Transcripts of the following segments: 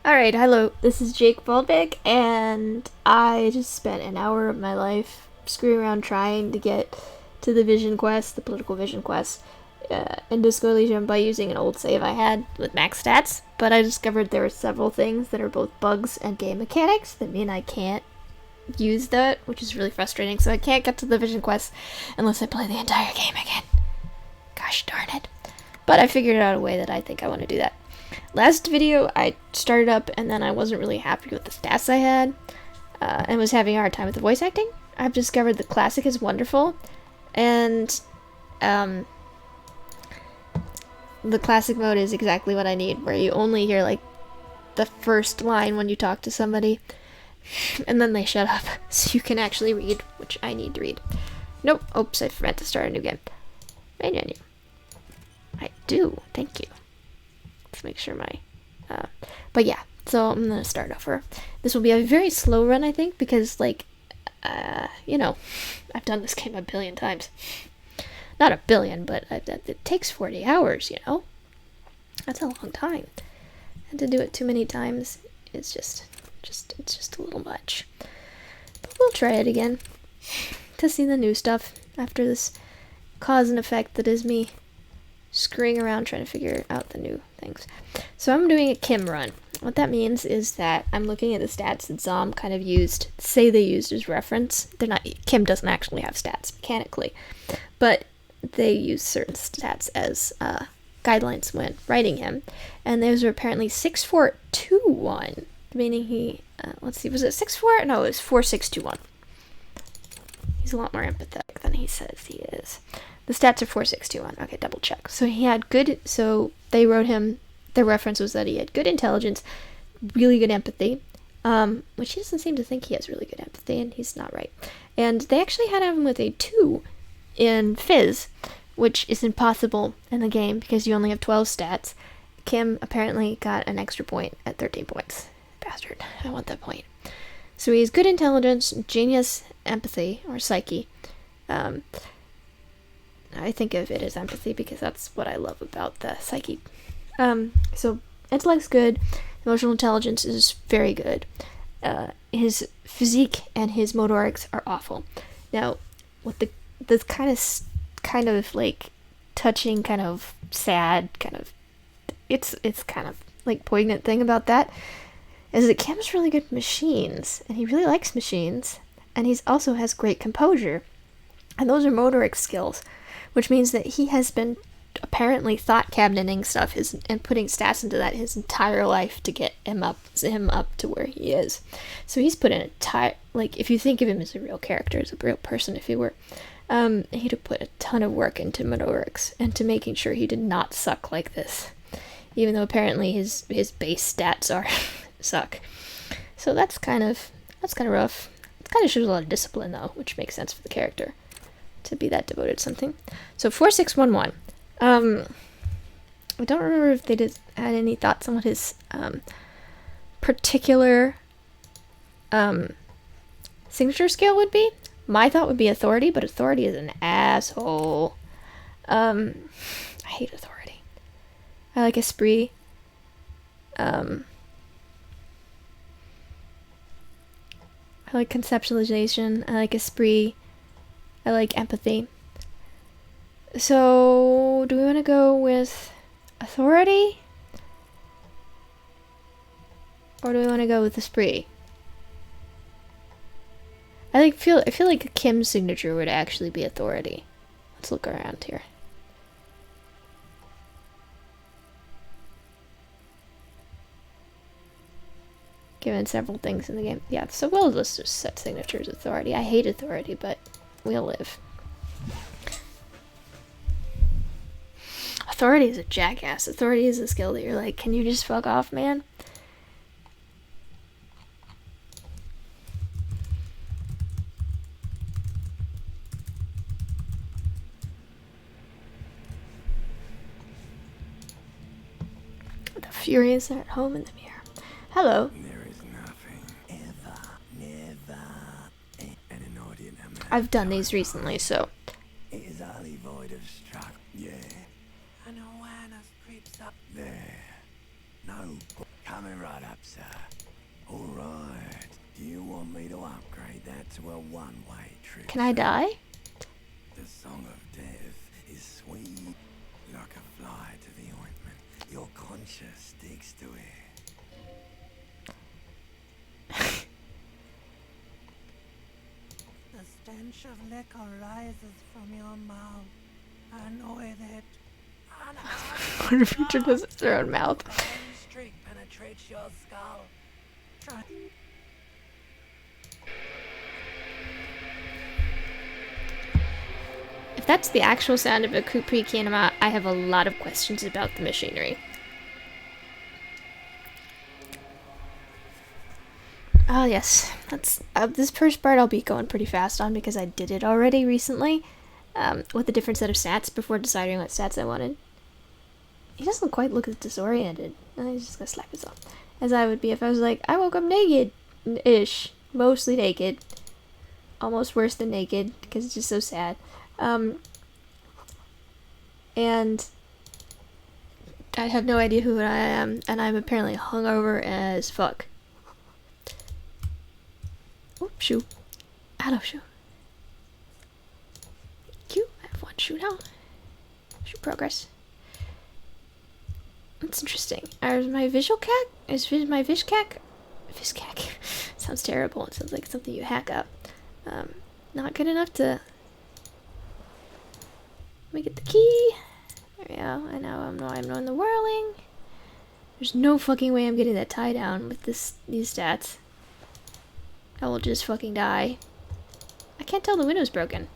Alright, hello. This is Jake Baldbeck, and I just spent an hour of my life screwing around trying to get to the Vision Quest, the political Vision Quest, in Disco Elysium by using an old save I had with max stats, but I discovered there are several things that are both bugs and game mechanics that mean I can't use that, which is really frustrating, so I can't get to the Vision Quest unless I play the entire game again. Gosh darn it. But I figured out a way that I think I want to do that. Last video, I started up and then I wasn't really happy with the stats I had and was having a hard time with the voice acting. I've discovered the classic is wonderful, and the classic mode is exactly what I need, where you only hear like the first line when you talk to somebody and then they shut up so you can actually read, which I need to read. Nope, oops, I forgot to start a new game. Menu. I do, thank you. Let's make sure my but yeah, so I'm gonna start over. This will be a very slow run, I think, because like you know, I've done this game a billion times. Not a billion, but it takes 40 hours, you know. That's a long time, and to do it too many times is just it's just a little much. But we'll try it again to see the new stuff after this cause and effect that is me screwing around trying to figure out the new things. So I'm doing a Kim run. What that means is that I'm looking at the stats that Zom kind of used, say they used as reference. They're not, Kim doesn't actually have stats mechanically, but they use certain stats as guidelines when writing him. And those are apparently 6-4-2-1, meaning he, let's see, was it 6-4? No, it was 4-6-2-1. He's a lot more empathetic than he says he is. The stats are 4-6-2-1. Okay, double check. So he had good, so they wrote him, their reference was that he had good intelligence, really good empathy, which he doesn't seem to think he has really good empathy, and he's not right. And they actually had him with a 2 in Fizz, which is impossible in the game because you only have 12 stats. Kim apparently got an extra point at 13 points. Bastard. I want that point. So he has good intelligence, genius empathy, or psyche. I think of it as empathy because that's what I love about the psyche. So intellect's good, emotional intelligence is very good. His physique and his motorics are awful. Now, what this kind of like touching, kind of sad, kind of it's kind of like poignant thing about that is that Kim's really good at machines, and he really likes machines, and he also has great composure, and those are motoric skills, which means that he has been apparently thought cabineting stuff and putting stats into that his entire life to get him up to where he is. So he's put in like, if you think of him as a real character, as a real person, if he were, he'd have put a ton of work into motorics and to making sure he did not suck like this, even though apparently his base stats are suck. So that's kind of rough. It kind of shows a lot of discipline though, which makes sense for the character to be that devoted to something. So 4-6-1-1. I don't remember if they had any thoughts on what his particular signature skill would be. My thought would be authority, but authority is an asshole. I hate authority. I like esprit. I like conceptualization. I like esprit. I like empathy. So, do we want to go with authority? Or do we want to go with esprit? I feel like Kim's signature would actually be authority. Let's look around here. Given several things in the game. Yeah, so let's just set signatures authority. I hate authority, but we'll live. Authority is a jackass. Authority is a skill that you're like, can you just fuck off, man? The Furious are at home in the mirror. Hello. There is nothing ever, never, and inordinate amount. I've done these recently, so. It is utterly void of structure. Yeah. And awareness creeps up there. No Coming right up, sir. All right. Do you want me to upgrade that to a one-way trip? Can I die? The song of death is sweet, like a fly to the ointment. Your conscience sticks to it. The stench of liquor rises from your mouth. Annoy it. What if he took this their own mouth? Streak penetrates your skull. Try. If that's the actual sound of a Capri Kinema, I have a lot of questions about the machinery. Oh yes, that's this first part I'll be going pretty fast on because I did it already recently, with a different set of stats before deciding what stats I wanted. He doesn't quite look as disoriented. He's just gonna slap himself. As I would be if I was like, I woke up naked-ish. Mostly naked. Almost worse than naked, because it's just so sad. And I have no idea who I am, and I'm apparently hungover as fuck. Oh, shoe. I love shoe. Cute. I have one shoe now. Shoe progress. That's interesting. Is my visual cac? Is my vish cac? Vish cac. Sounds terrible. It sounds like something you hack up. Not good enough to... Let me get the key. There we go. I know I'm knowing the whirling. There's no fucking way I'm getting that tie down with these stats. I will just fucking die. I can't tell the window's broken.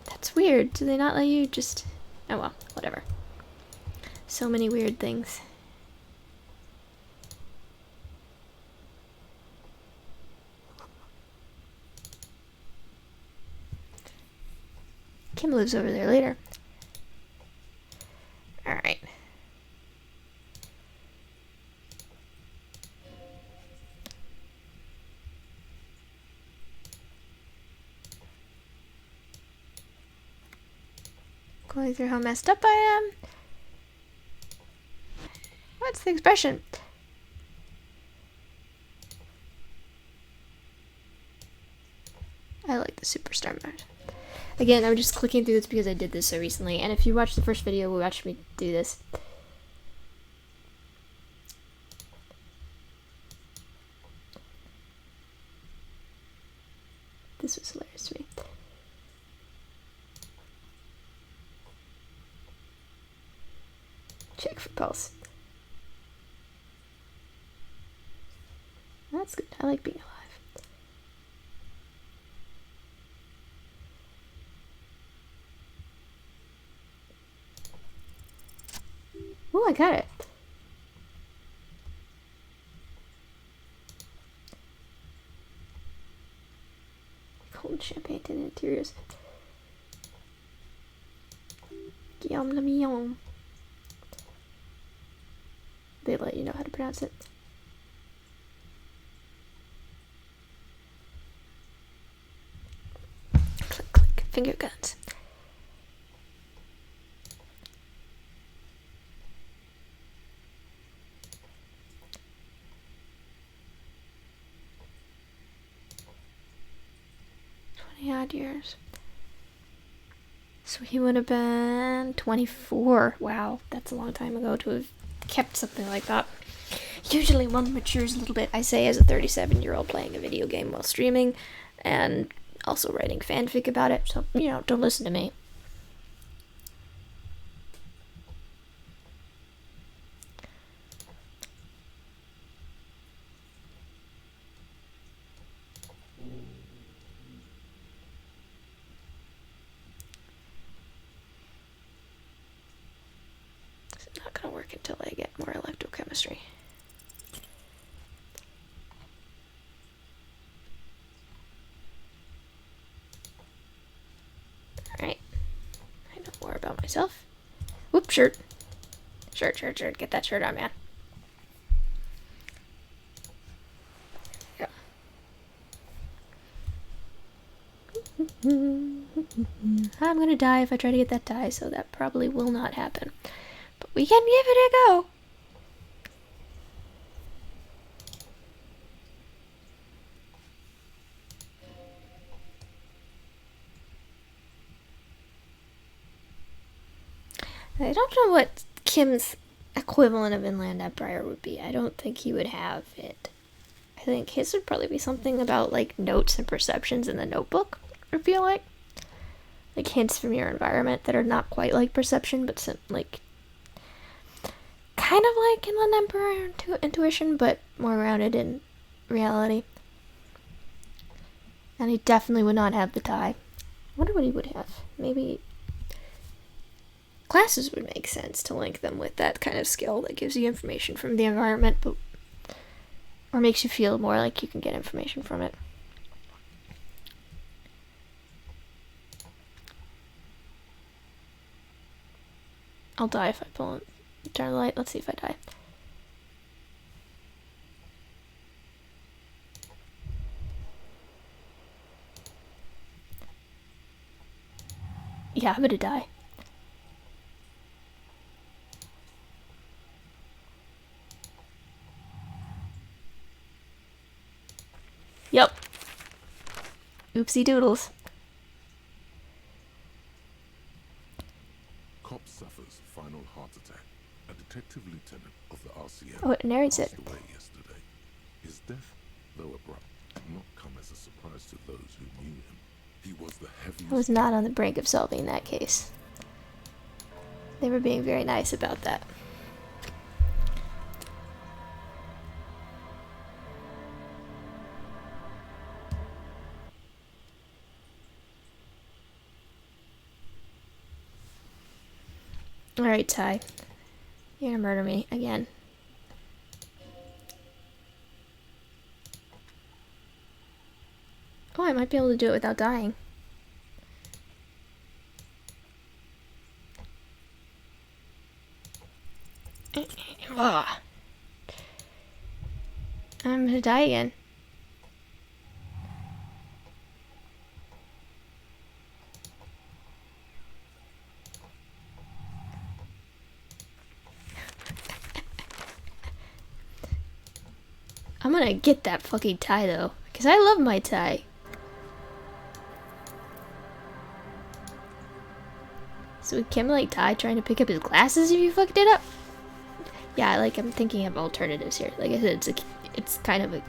That's weird. Do they not let you just... Oh well, whatever. So many weird things. Kim lives over there later. Alright. Going through how messed up I am. What's the expression? I like the superstar mode. Again, I'm just clicking through this because I did this so recently, and if you watched the first video, we watched me do this. This was hilarious to me. Check for pulse. That's good. I like being alive. Oh, I got it. Cold champagne to the interiors. Guillaume le Millon. They let you know how to pronounce it. Click, click. Finger guns. Odd years. So he would have been 24. Wow, that's a long time ago to have kept something like that. Usually one matures a little bit, I say, as a 37-year-old playing a video game while streaming and also writing fanfic about it, so, you know, don't listen to me. Not gonna work until I get more electrochemistry. Alright. I know more about myself. Whoop, shirt. Shirt. Get that shirt on, man. Yeah. I'm gonna die if I try to get that tie, so that probably will not happen. But we can give it a go. I don't know what Kim's equivalent of Inland Empire would be. I don't think he would have it. I think his would probably be something about like notes and perceptions in the notebook, I feel like hints from your environment that are not quite like perception, but like kind of like Inland Empire intuition, but more grounded in reality. And he definitely would not have the tie. I wonder what he would have. Maybe classes would make sense to link them with that kind of skill that gives you information from the environment, but or makes you feel more like you can get information from it. I'll die if I pull it. Turn the light. Let's see if I die. Yeah, I'm gonna die. Yep. Oopsie doodles. Cop suffers final heart attack. A detective lieutenant of the RCM Oh, it narrates it. passed away yesterday. His death, though abrupt, did not come as a surprise to those who knew him. He was the heaviest. I was not on the brink of solving that case. They were being very nice about that. Alright, Ty. You're gonna murder me again. Oh, I might be able to do it without dying. Ugh. I'm gonna die again. I'm gonna get that fucking tie though, because I love my tie. So would Kim like die trying to pick up his glasses if you fucked it up? Yeah, like I'm thinking of alternatives here. Like I said, it's kind of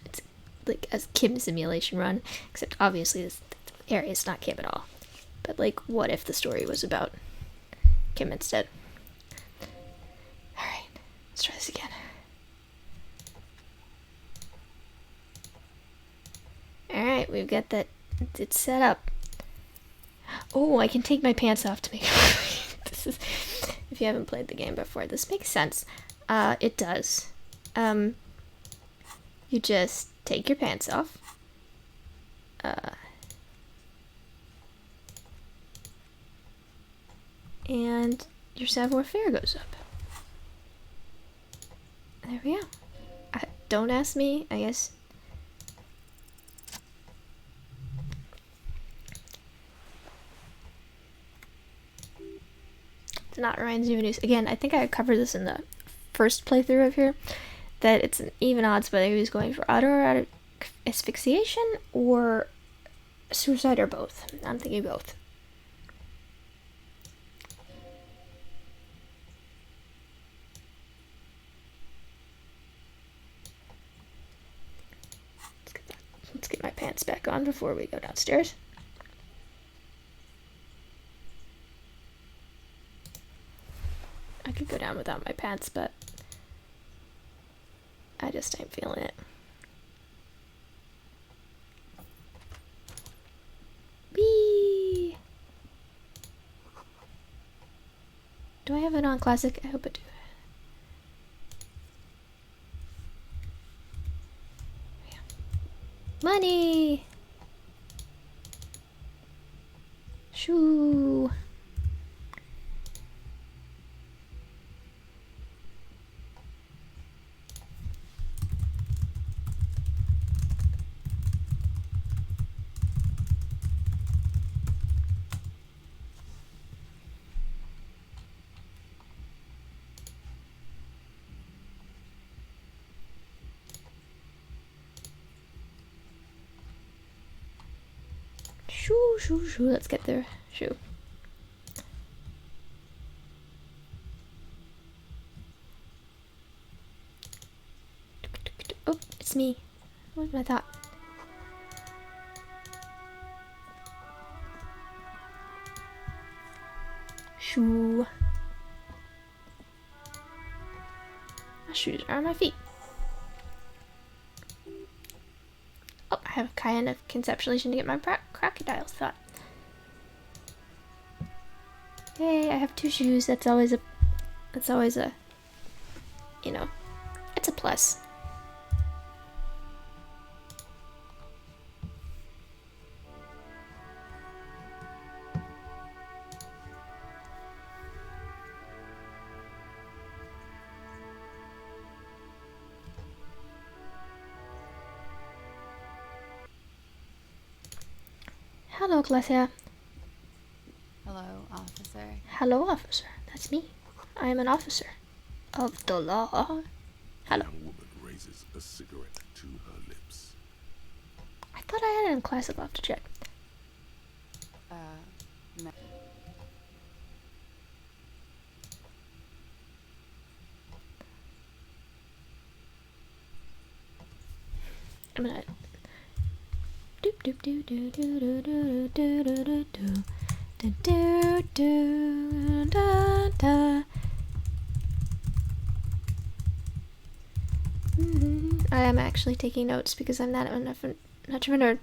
it's like a Kim simulation run, except obviously this area is not Kim at all. But like, what if the story was about Kim instead? All right, let's try this again. All right, we've got that. It's set up. Oh, I can take my pants off to make. This is. If you haven't played the game before, this makes sense. It does. You just take your pants off. And your savoir-faire goes up. There we go. Don't ask me, I guess. It's not Ryan's even news. Again, I think I covered this in the first playthrough of here, that it's an even odds whether he was going for autoerotic asphyxiation or suicide or both. I'm thinking both. Let's get my pants back on before we go downstairs. I could go down without my pants, but I just ain't feeling it. Whee! Do I have it on classic? I hope I do. Money! Shoo! Shoo, shoo, shoo. Let's get the shoe. me. What was I thought? Shoo. My shoes are on my feet. Oh, I have kind of conceptualization to get my crocodile's thought. Yay, I have 2 shoes. That's always a, you know, it's a plus. Hello, Glacia. Hello, officer. Hello, officer. That's me. I am an officer of the law. The Hello. young woman raises a cigarette to her lips. I thought I had it in classic. I'll have to check. No. I'm gonna doop doop doo doo doo doo doo doo doo doo doo doo doo doo da da. I am actually taking notes because I'm not enough much of a nerd.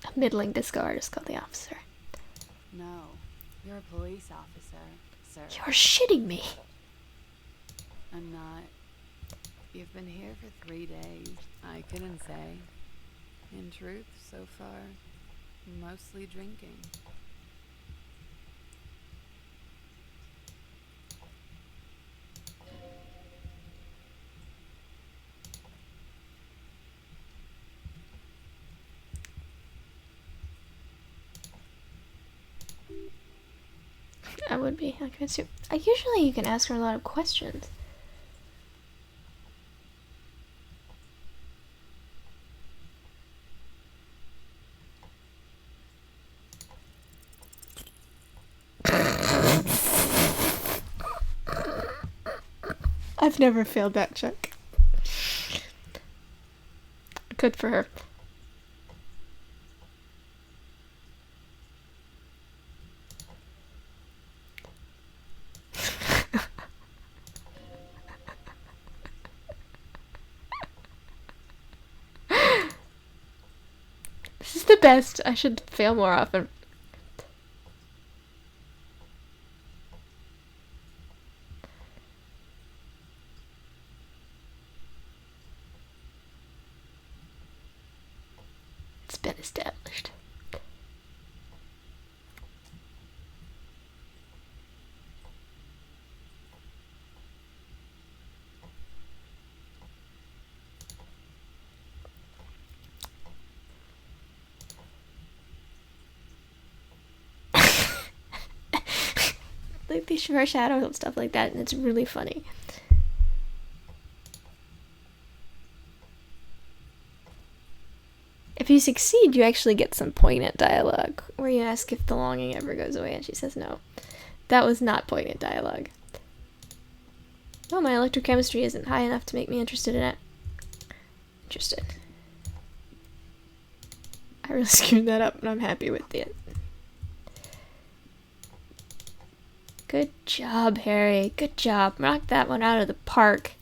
A middling disco artist called the officer. No. You're a police officer, sir. You're shitting me. I'm not. You've been here for 3 days. I couldn't say. In truth, so far, mostly drinking. I would be. I could assume. Usually you can ask her a lot of questions. I've never failed that check. Good for her. This is the best. I should fail more often. It's been established. Like they show shadows and stuff like that, and it's really funny. If you succeed, you actually get some poignant dialogue, where you ask if the longing ever goes away, and she says no. That was not poignant dialogue. Oh, my electrochemistry isn't high enough to make me interested in it. Interested. I really screwed that up, and I'm happy with it. Good job, Harry. Good job. Knock that one out of the park.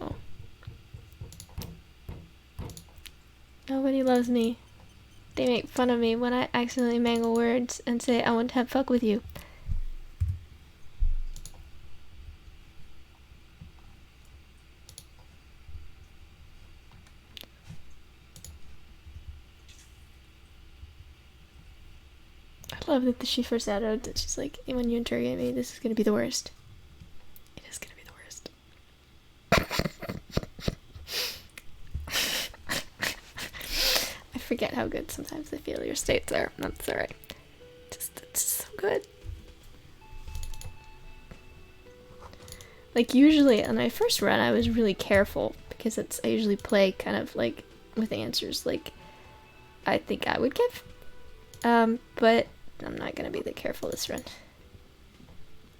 Oh. Nobody loves me. They make fun of me when I accidentally mangle words and say I want to have fuck with you. I I love that she first out that she's like, when you interrogate me, this is gonna be the worst. It is gonna be the worst. I forget how good sometimes I feel your states are. That's alright. It's so good. Like, usually on my first run, I was really careful because I usually play kind of like with answers like I think I would give. But I'm not gonna be that careful this run.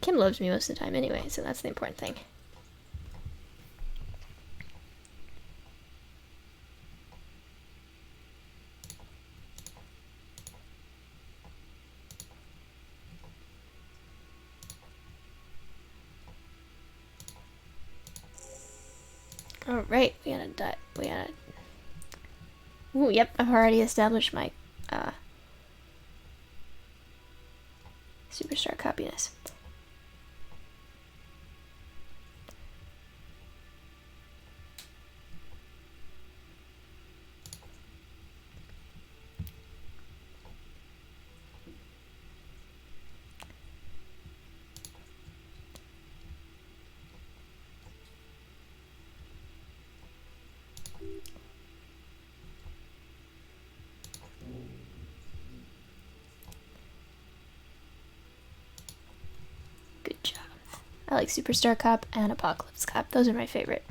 Kim loves me most of the time anyway, so that's the important thing. Alright, we gotta Ooh, yep, I've already established my, superstar copiness. Good job. I like Superstar Cop and Apocalypse Cop. Those are my favorite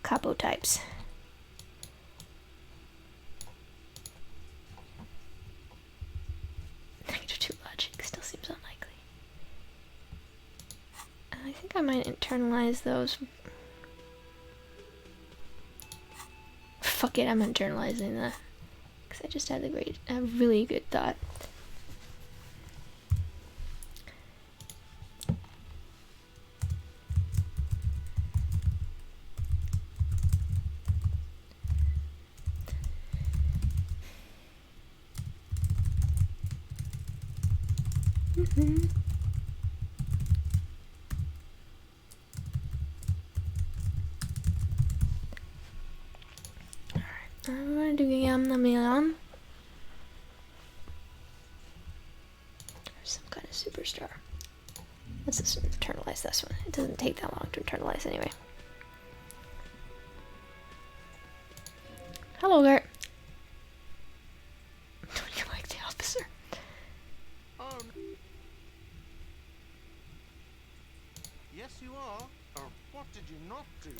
capo types. -2 logic still seems unlikely. I think I might internalize those. Fuck it, I'm internalizing that. Because I just had a really good thought. I'm gonna do yum yum yum. Some kind of superstar. Let's just internalize this one. It doesn't take that long to internalize anyway. Hello, Gert. Don't you like the officer? Yes, you are. What did you not do?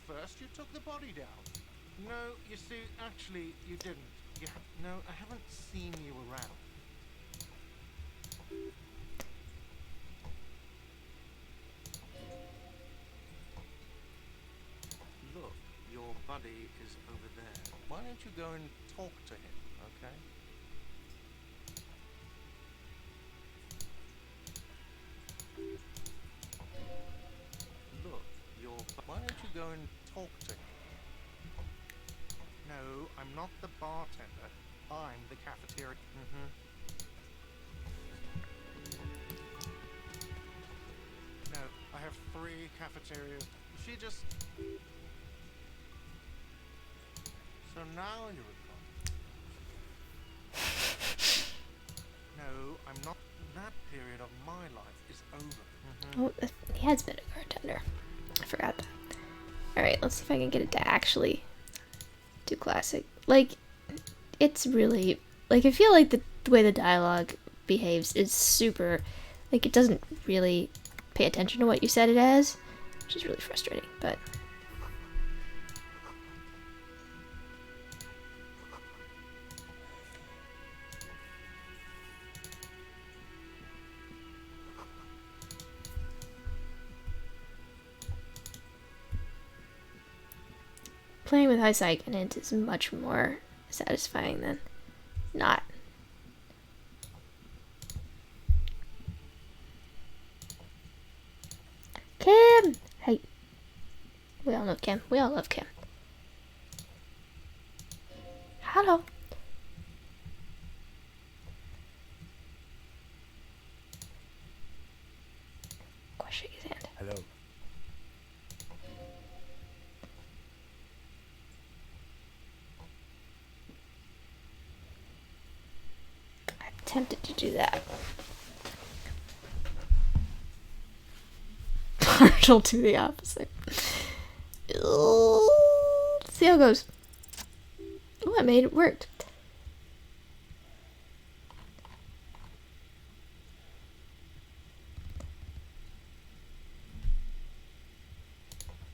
First, you took the body down. No, you see, actually, you didn't. No, I haven't seen you around. Look, your buddy is over there. Why don't you go and talk to him, okay? Look, why don't you go and talk to him? No, I'm not the bartender. I'm the cafeteria. No, I have 3 cafeterias. She just... So now you're a con. No, I'm not. That period of my life is over. Oh, he has been a bartender. I forgot that. Alright, let's see if I can get it to actually do classic. Like, it's really... Like, I feel like the way the dialogue behaves is super... Like, it doesn't really pay attention to what you said it as, which is really frustrating, but... Playing with high psych and int is much more satisfying than not. Kim! Hey. We all know Kim. We all love Kim. Hello. Go shake his hand. Hello. tempted to do that. Partial to the opposite. See how it goes. Oh, I made it worked.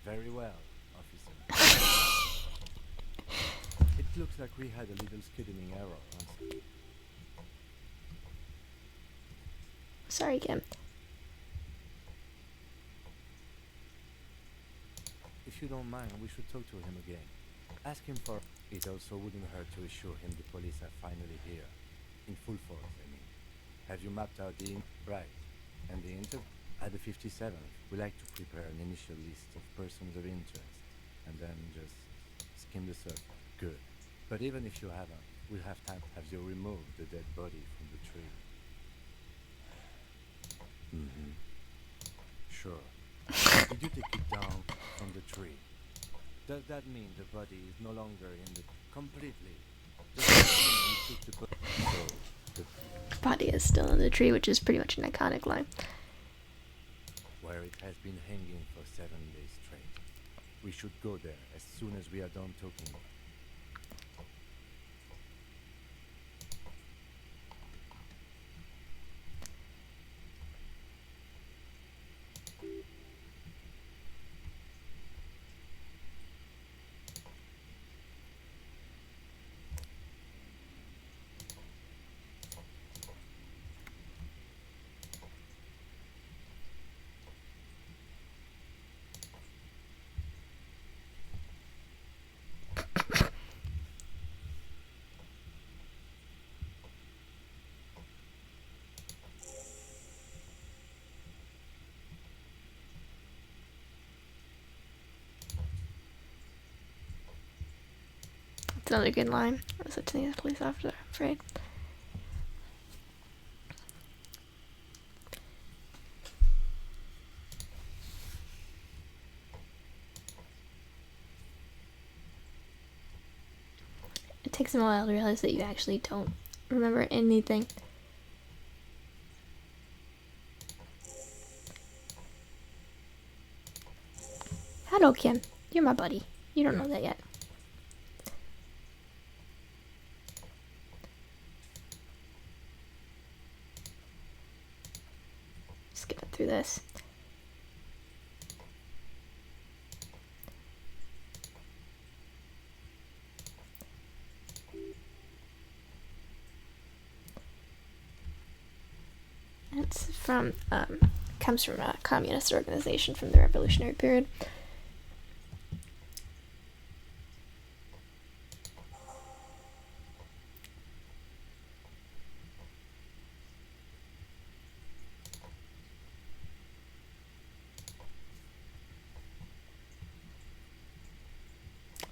Very well, officer. It looks like we had a little scheduling error. Sorry, Kim. If you don't mind, we should talk to him again. Ask him for... It also wouldn't hurt to assure him the police are finally here. In full force, I mean. Have you mapped out the... Right. And the inter... At the 57th, we like to prepare an initial list of persons of interest. And then just skim the surface. Good. But even if you haven't, we'll have time to have you remove the dead body from the tree. Mm-hmm. Sure. Did you take it down from the tree? Does that mean the body is no longer in the... Completely? Does that mean you took the body... So, the... Body is still in the tree, which is pretty much an iconic line. Where it has been hanging for 7 days straight. We should go there as soon as we are done talking. It's another good line. I was such a police officer, I'm afraid. It takes him a while to realize that you actually don't remember anything. Hello, Kim. You're my buddy. You don't know that yet. Skipping through this. It's from, comes from a communist organization from the Revolutionary period.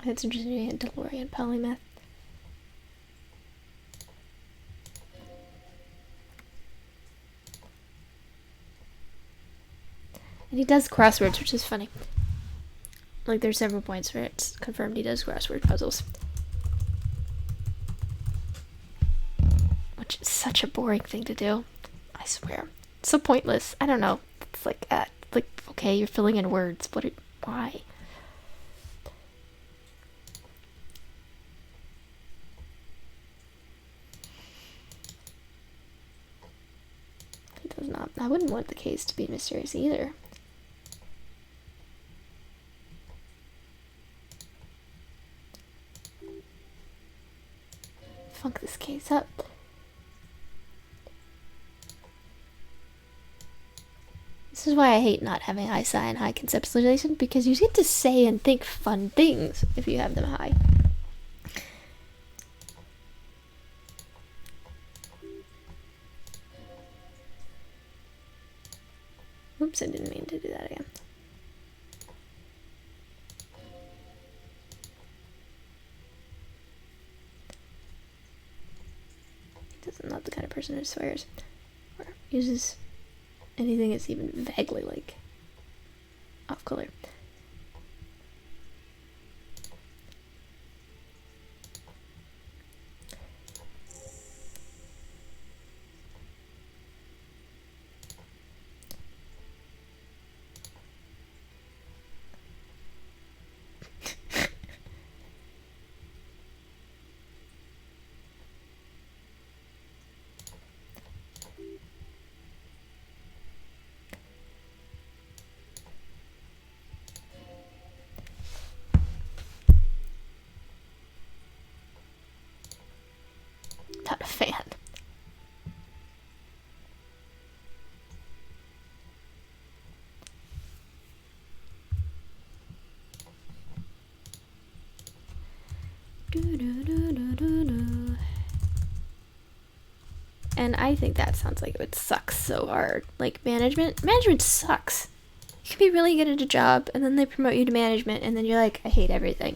It's interesting in DeLorean polymath. And he does crosswords, which is funny. Like, there's several points where it's confirmed he does crossword puzzles. Which is such a boring thing to do. I swear. It's so pointless. I don't know. It's like, okay, you're filling in words. Why? He does not. I wouldn't want the case to be mysterious either. Funk this case up. This is why I hate not having high psi and high conceptualization, because you get to say and think fun things if you have them high. Oops, I didn't mean to do that again. I'm not the kind of person who swears or uses anything that's even vaguely like off color. a fan. And I think that sounds like it would suck so hard. Like, management sucks. You can be really good at a job, and then they promote you to management, and then you're like, I hate everything.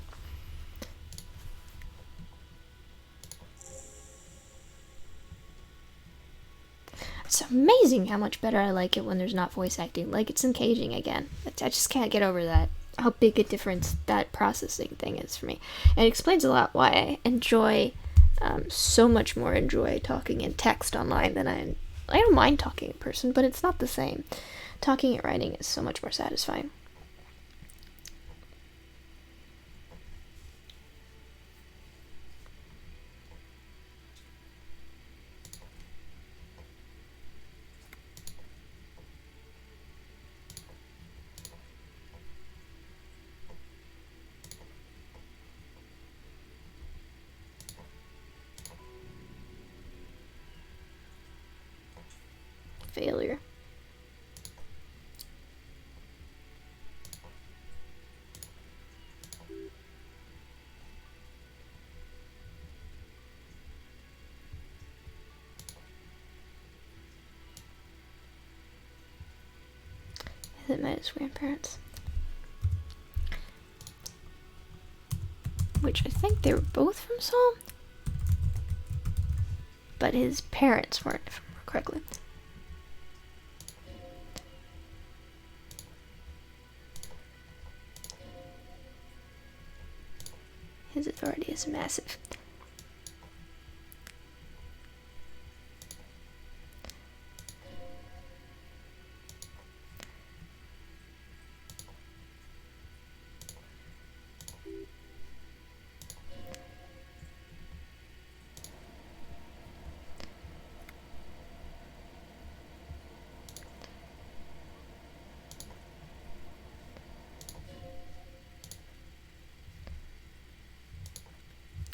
It's amazing how much better I like it when there's not voice acting. Like, it's engaging again. I just can't get over that. How big a difference that processing thing is for me. And it explains a lot why I enjoy, so much more enjoy talking in text online than I don't mind talking in person, but it's not the same. Talking and writing is so much more satisfying. Failure. Is it met his grandparents? Which I think they were both from Seoul, but his parents weren't, if I remember correctly. His authority is massive.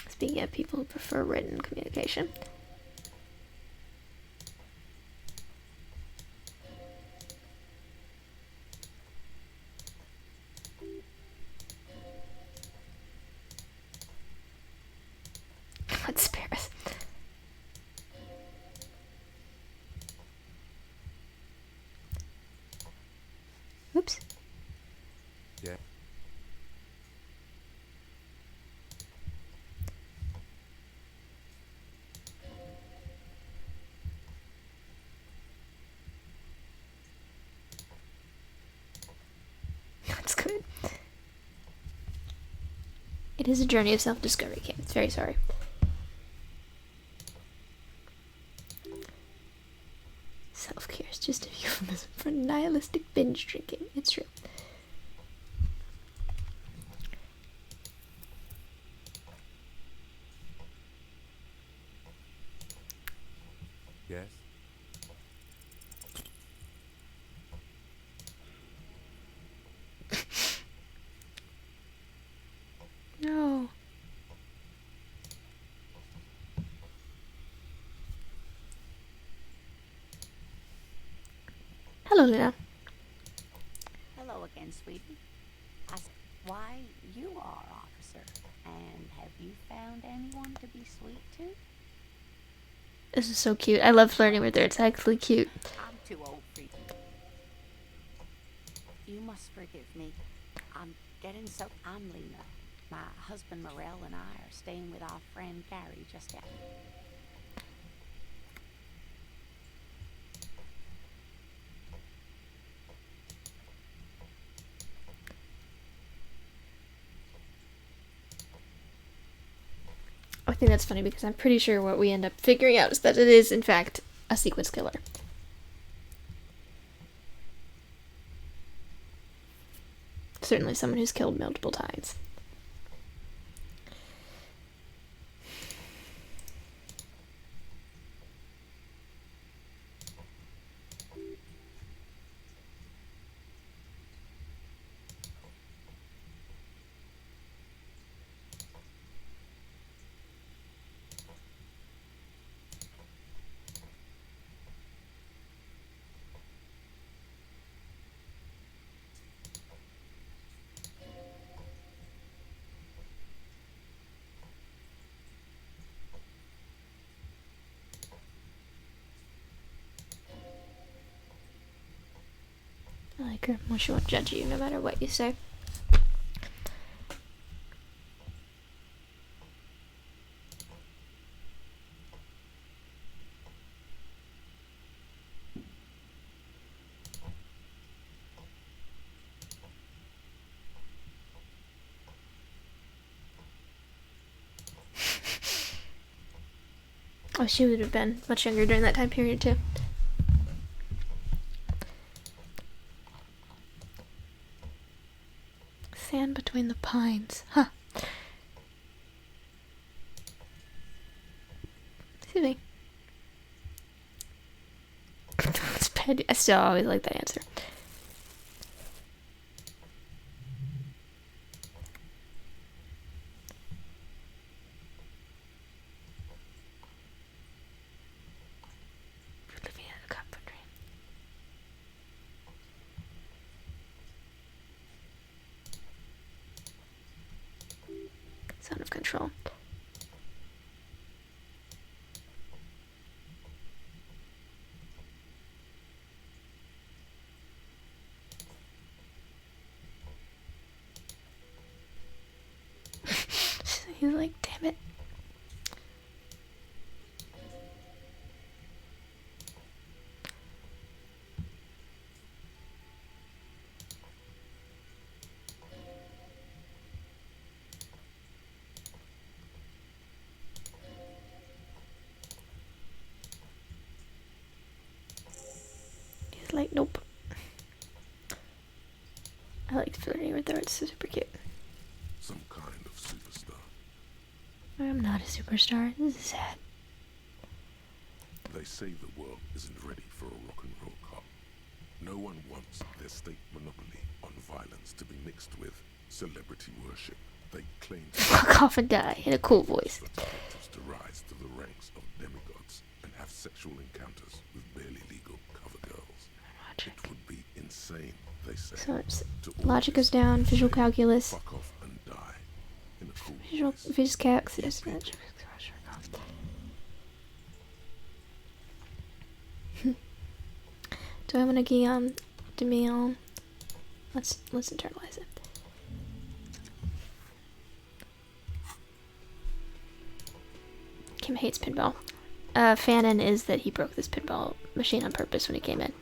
Speaking of people who prefer written communication. Let's spare us. Oops. Yeah. That's good. It is a journey of self-discovery, Kim. Very sorry. Self-care is just a euphemism for nihilistic binge drinking. It's true. Yes. No. Hello, Luna. Hello again, sweetie. I said, why, you are, officer. And have you found anyone to be sweet to? This is so cute. I love flirting with her. It's actually cute. I'm too old for you. You must forgive me. I'm getting so... I'm Lena. My husband Morel and I are staying with our friend Gary just out. I think that's funny because I'm pretty sure what we end up figuring out is that it is, in fact, a sequence killer. Certainly someone who's killed multiple times. I like her. Well, she won't judge you no matter what you say. Oh, she would have been much younger during that time period, too. Sand between the pines. Huh. Excuse me. It's bad. I still always like that answer. Living in a country. It's out of control. He's like, damn it. He's like, nope. I like flirting with her, it's super cute. Some kind of superstar. I'm not a superstar. This is sad. They say the world isn't ready for a rock and roll cop. No one wants their state monopoly on violence to be mixed with celebrity worship. They claim to Fuck off and die in a cool voice. for detectives to rise to the ranks of demigods and have sexual encounters with barely legal cover girls. It would be insane, they say. So it's to logic goes always down, visual say, calculus, fuck off and die in a cool visual voice. calculus. Do I want to Guillaume de Mion? Let's internalize it. Kim hates pinball. Fanon is that he broke this pinball machine on purpose when he came in.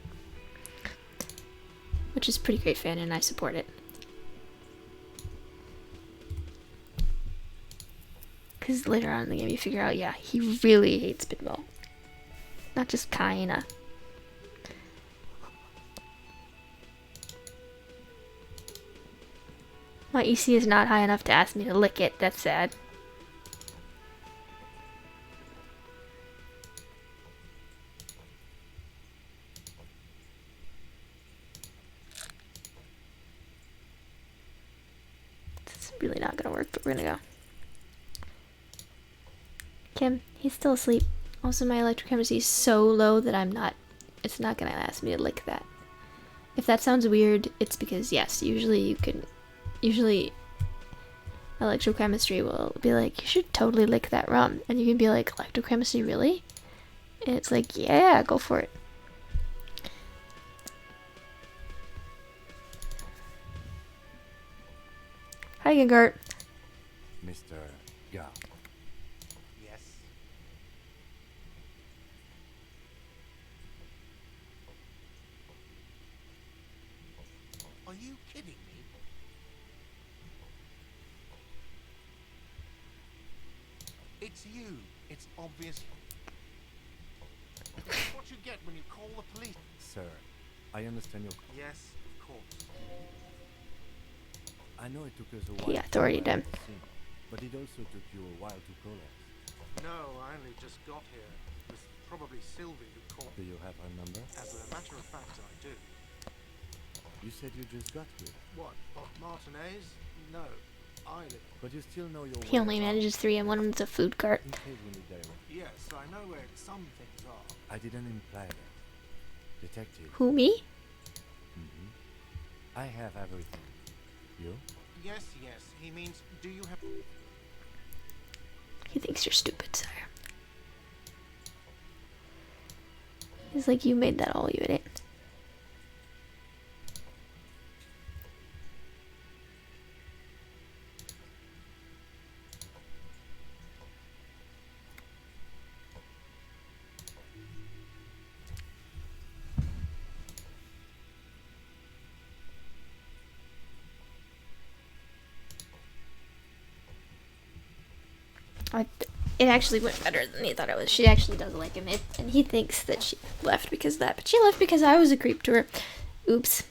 Which is pretty great, Fanon, and I support it. Because later on in the game you figure out, yeah, he really hates pinball. Not just kinda. My EC is not high enough to ask me to lick it, that's sad. It's really not gonna work, but we're gonna go. Kim, he's still asleep. Also, my electrochemistry is so low that it's not gonna ask me to lick that. If that sounds weird, it's because, yes, usually electrochemistry will be like, you should totally lick that rum. And you can be like, electrochemistry, really? And it's like, yeah, go for it. Hi, Gengart. Mr. Gao. Yes. Are you kidding me? It's you. It's obvious. That's what you get when you call the police. Sir, I understand your... Yes, of course. I know it took us a while Yeah, authority to done. arrive at the scene, but it also took you a while to call us. No, I only just got here. It was probably Sylvie who called. Do you have her number? As a matter of fact, I do. You said you just got here, What? Of Martinez? No. I live. but you still know your He only whereabouts manages 3 and one of them's a food cart. in case we need direct. Yes, I know where some things are. I didn't imply that. Detective. Who, me? I have everything. You? Yes, yes. He means, do you have... He thinks you're stupid, sire. He's like, you made that all, you idiot. I, it actually went better than he thought it was. She actually does like him, and he thinks that she left because of that, but she left because I was a creep to her. Oops.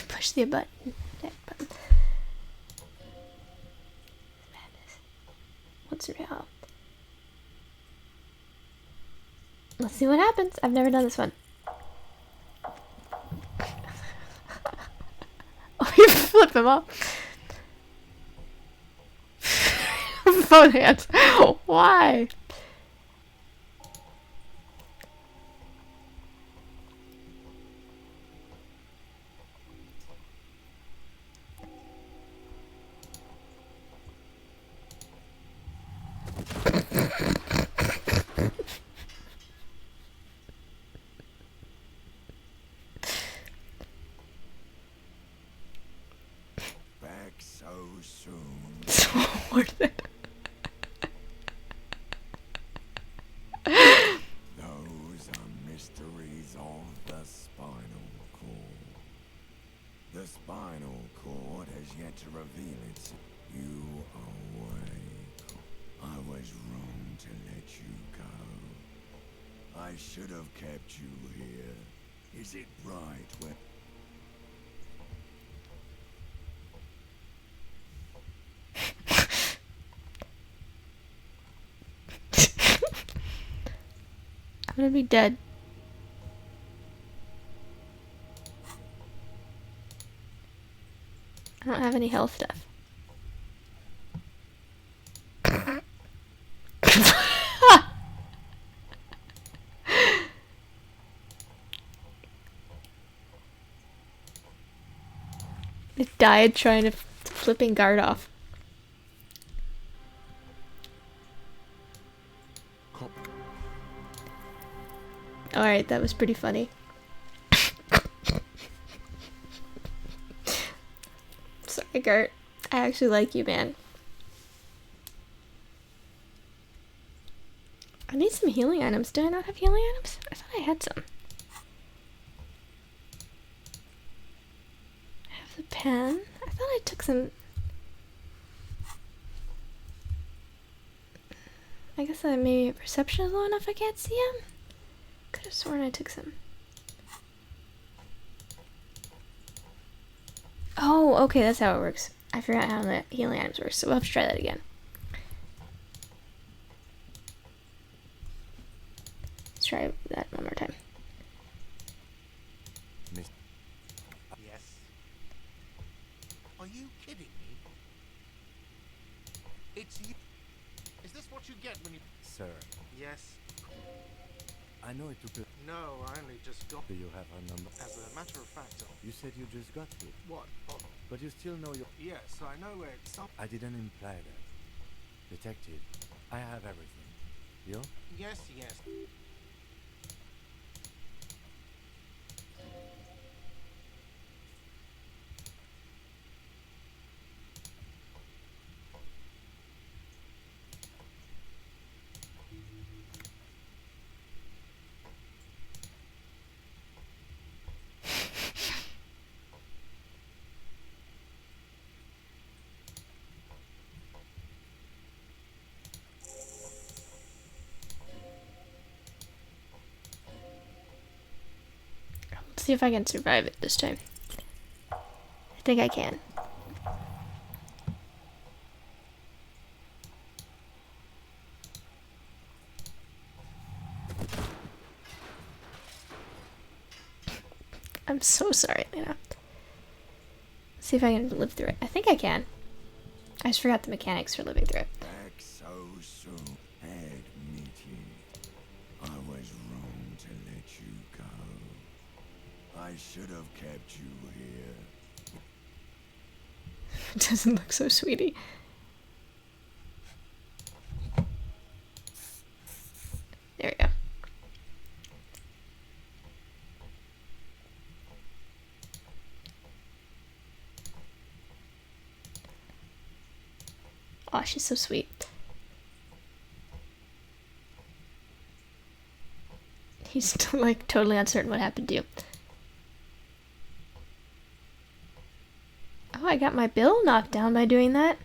Push the button. That button. Madness. What's real? Let's see what happens. I've never done this one. Oh, you flip him off. Both hands. Why? Back so soon. So worth it. Those are mysteries of the spinal cord. The spinal cord has yet to reveal itself. You awake. I was wrong to let you go. I should have kept you here. Is it right when... I'm gonna be dead. I don't have any health stuff. It died trying to flipping guard off. Alright, that was pretty funny. Sorry, Gert. I actually like you, man. I need some healing items. Do I not have healing items? I thought I had some. I have the pen. I thought I took some... I guess that maybe perception is low enough I can't see him. Could have sworn I took some. Oh, okay, that's how it works. I forgot how the healing items work, so we'll have to try that again. Let's try that one more time. Yes. Are you kidding me? It's you. Is this what you get when you... Sir, Yes. I know it took a... No, I only just got... Do you have her number? As a matter of fact, You said you just got it, what? Oh, but you still know your... yes, I know where it's... I didn't imply that. Detective, I have everything. You? Yes, yes. Let's see if I can survive it this time. I think I can. I'm so sorry, Lena. Let's see if I can live through it. I think I can. I just forgot the mechanics for living through it. Back so soon. Admit it. I was wrong to let you go. I should have kept you here. It doesn't look so sweetie. Oh, she's so sweet. He's still, like, totally uncertain what happened to you. Oh, I got my bill knocked down by doing that.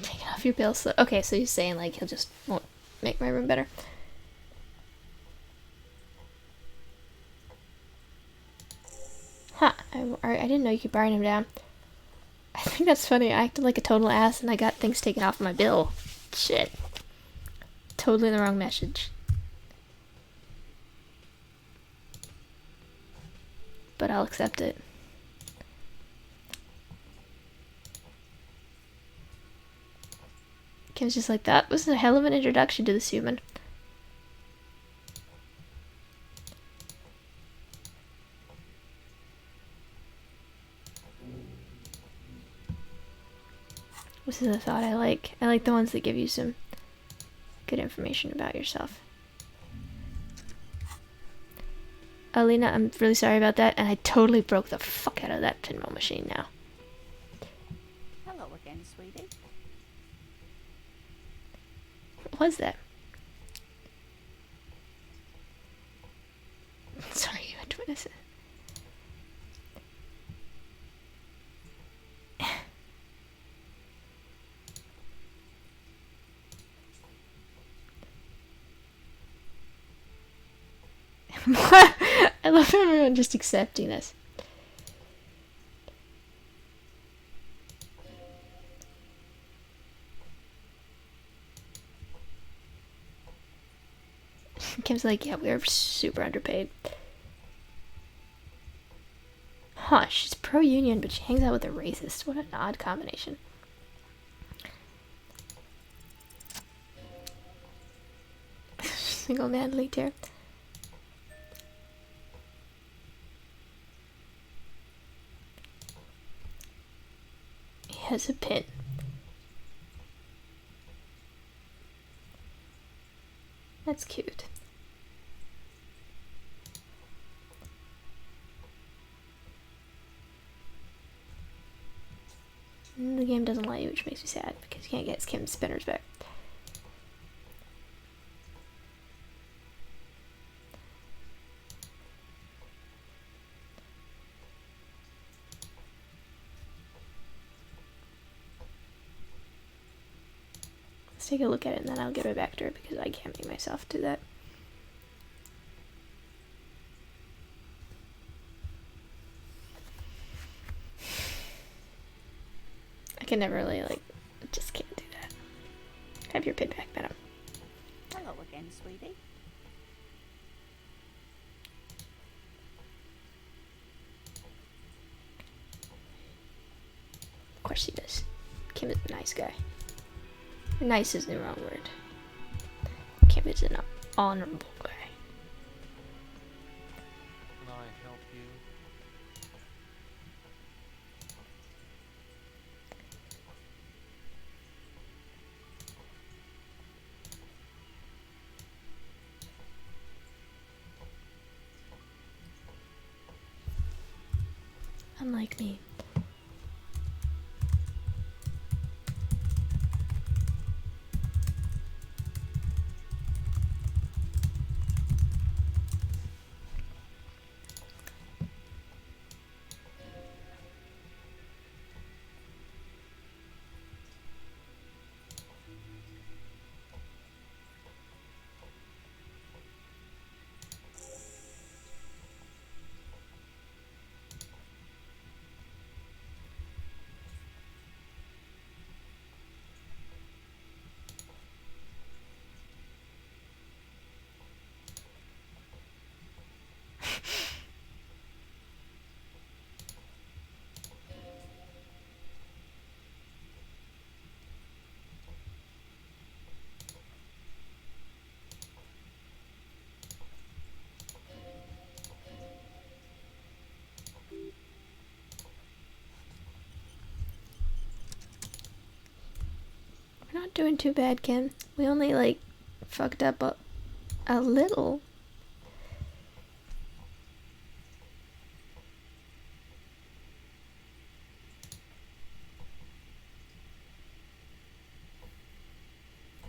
Taking off your bill. So okay, so you're saying like he'll just won't make my room better. Huh, I didn't know you could burn him down. I think that's funny. I acted like a total ass and I got things taken off my bill. Shit. Totally the wrong message. But I'll accept it. Kim's just like, that was a hell of an introduction to this human. This is a thought I like. I like the ones that give you some good information about yourself. Alina, I'm really sorry about that, and I totally broke the fuck out of that pinball machine now. Hello again, sweetie. What was that? Sorry, you had to witness it. I love everyone just accepting this. Kim's like, yeah, we're super underpaid. Huh, she's pro-union, but she hangs out with a racist. What an odd combination. Single-handedly tear. He has a pin. That's cute. The game doesn't let you, which makes me sad because you can't get Kim's spinners back. Let's take a look at it and then I'll give it back to her because I can't make myself do that. I can never really, like, just can't do that. Have your pin back, madam. Hello again, sweetie. Of course he does. Kim is a nice guy. Nice is the wrong word. Kim is an honorable guy. Can I help you? Unlike me. We're not doing too bad, Ken. We only, like, fucked up a little.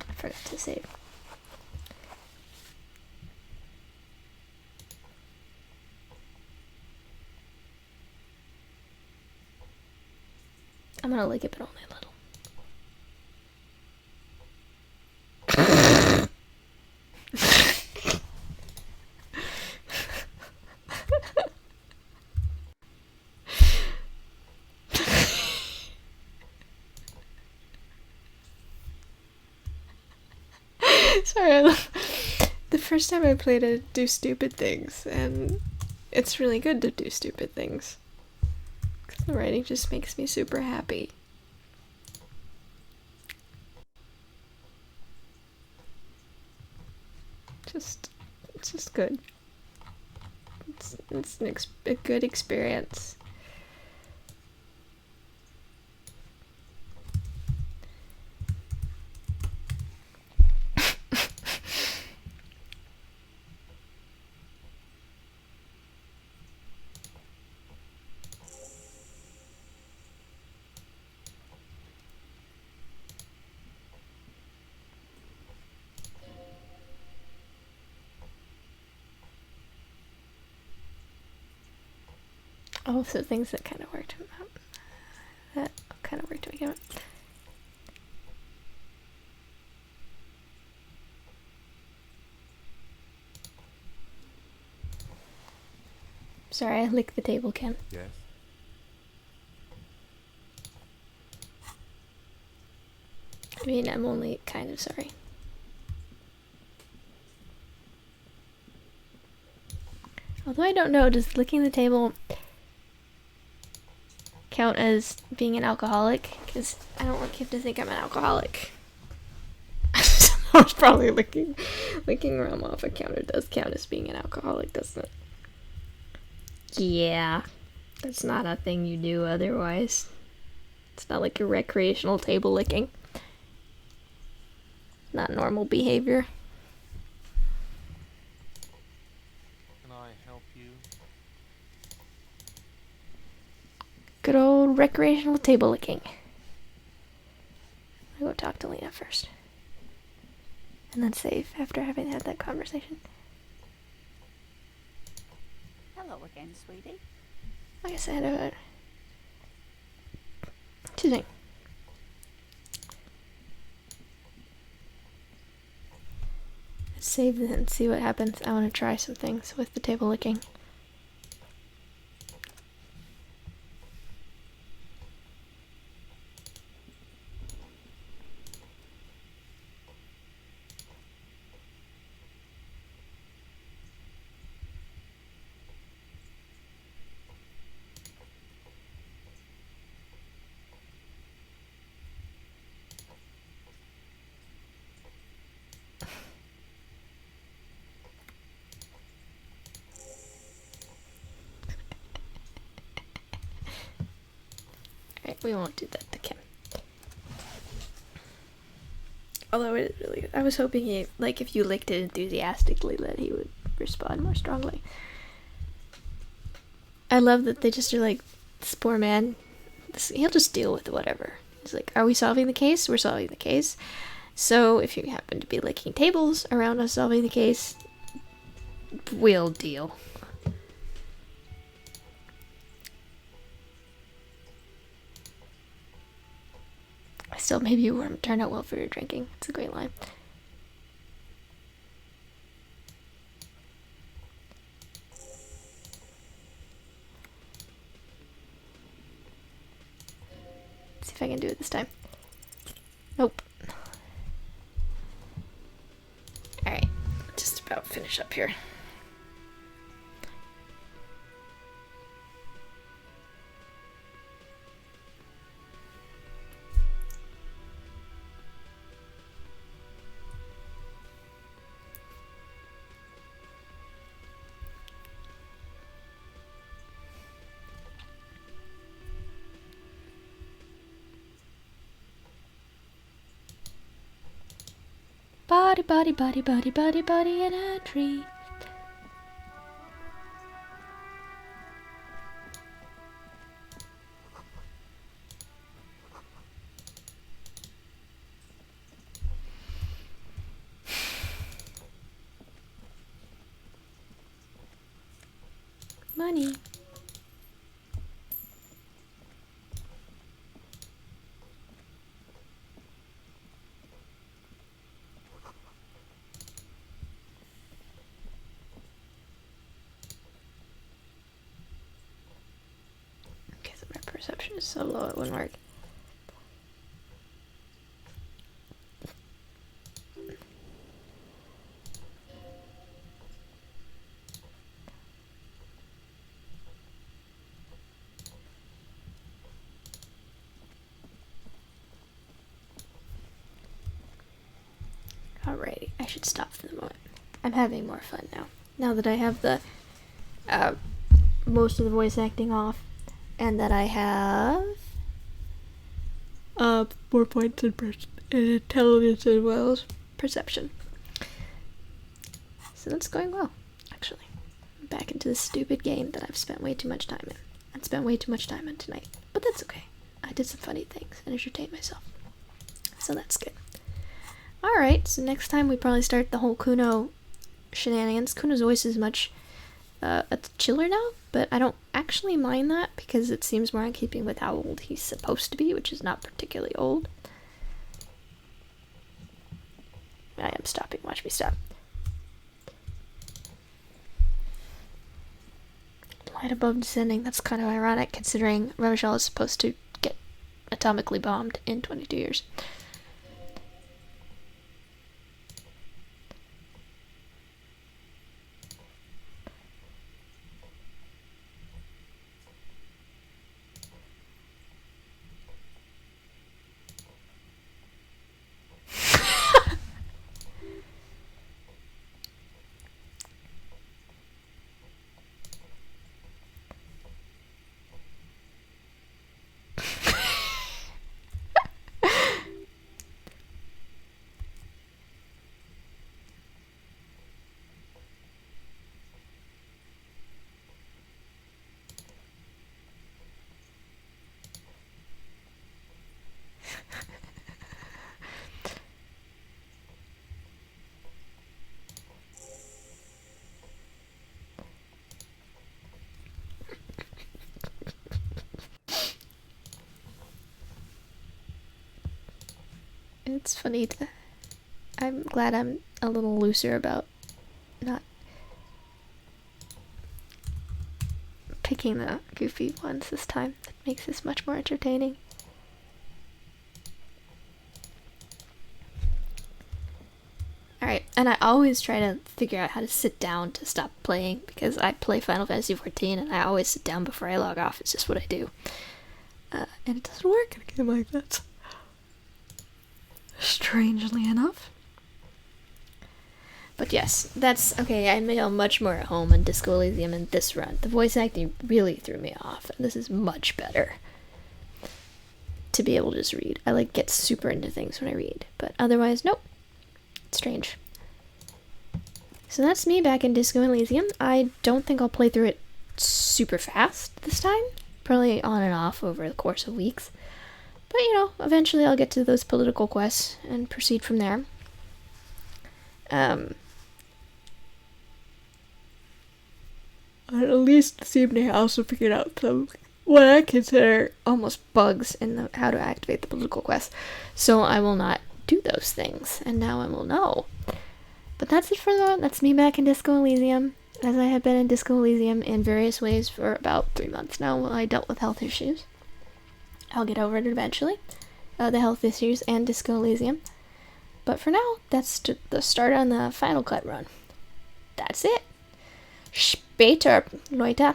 I forgot to save. I'm gonna lick it, but only a little. Sorry, the first time I played it, do stupid things, and it's really good to do stupid things. 'Cause the writing just makes me super happy. It's just good. It's a good experience. Also, things that kind of worked out. That kind of worked to begin with. Sorry, I licked the table, Ken. Yes? I mean, I'm only kind of sorry. Although I don't know, does licking the table count as being an alcoholic? Because I don't want Kim to think I'm an alcoholic. I was probably licking rum off a counter does count as being an alcoholic, doesn't it? Yeah, that's not a thing you do otherwise. It's not like a recreational table licking. Not normal behavior. Can I help you? Good old recreational table licking. I'll go talk to Lena first. And then save after having had that conversation. Hello again, sweetie. Like I said, excuse me. Let's save and see what happens. I want to try some things with the table licking. Alright, we won't do that to Kim. Although it really, I was hoping he, like, if you licked it enthusiastically, that he would respond more strongly. I love that they just are like, this poor man, he'll just deal with whatever. He's like, are we solving the case? We're solving the case. So if you happen to be licking tables around us solving the case, we'll deal. Still, maybe you weren't turned out well for your drinking. It's a great line. See if I can do it this time. Nope. Alright, just about finish up here. Body, body, body, body, body, body in a tree. Money. Okay, so my perception is so low it wouldn't work. Alrighty, I should stop for the moment. I'm having more fun now. Now that I have the most of the voice acting off, and that I have more points in intelligence as well as perception. So that's going well, actually. I'm back into this stupid game that I've spent way too much time in. And spent way too much time in tonight. But that's okay. I did some funny things and entertained myself. So that's good. Alright, so next time we probably start the whole Kuno shenanigans. Kuno's voice is much chiller now, but I don't actually mind that because it seems more in keeping with how old he's supposed to be, which is not particularly old. I am stopping. Watch me stop. Light above descending. That's kind of ironic considering Revachol is supposed to get atomically bombed in 22 years. It's funny I'm glad I'm a little looser about not picking the goofy ones this time. It makes this much more entertaining. Alright, and I always try to figure out how to sit down to stop playing because I play Final Fantasy XIV and I always sit down before I log off. It's just what I do. And it doesn't work in a game like that. Strangely enough. But yes, that's okay. I feel much more at home in Disco Elysium in this run. The voice acting really threw me off, and this is much better to be able to just read. I get super into things when I read, but otherwise, nope. It's strange. So that's me back in Disco Elysium. I don't think I'll play through it super fast this time. Probably on and off over the course of weeks. But, eventually I'll get to those political quests and proceed from there. And at least this evening I also figured out some, what I consider almost bugs in how to activate the political quests. So I will not do those things, and now I will know. But that's it for the moment. That's me back in Disco Elysium, as I have been in Disco Elysium in various ways for about 3 months now while I dealt with health issues. I'll get over it eventually. The health issues and Disco Elysium. But for now, that's the start on the Final Cut run. That's it. Später, Leute.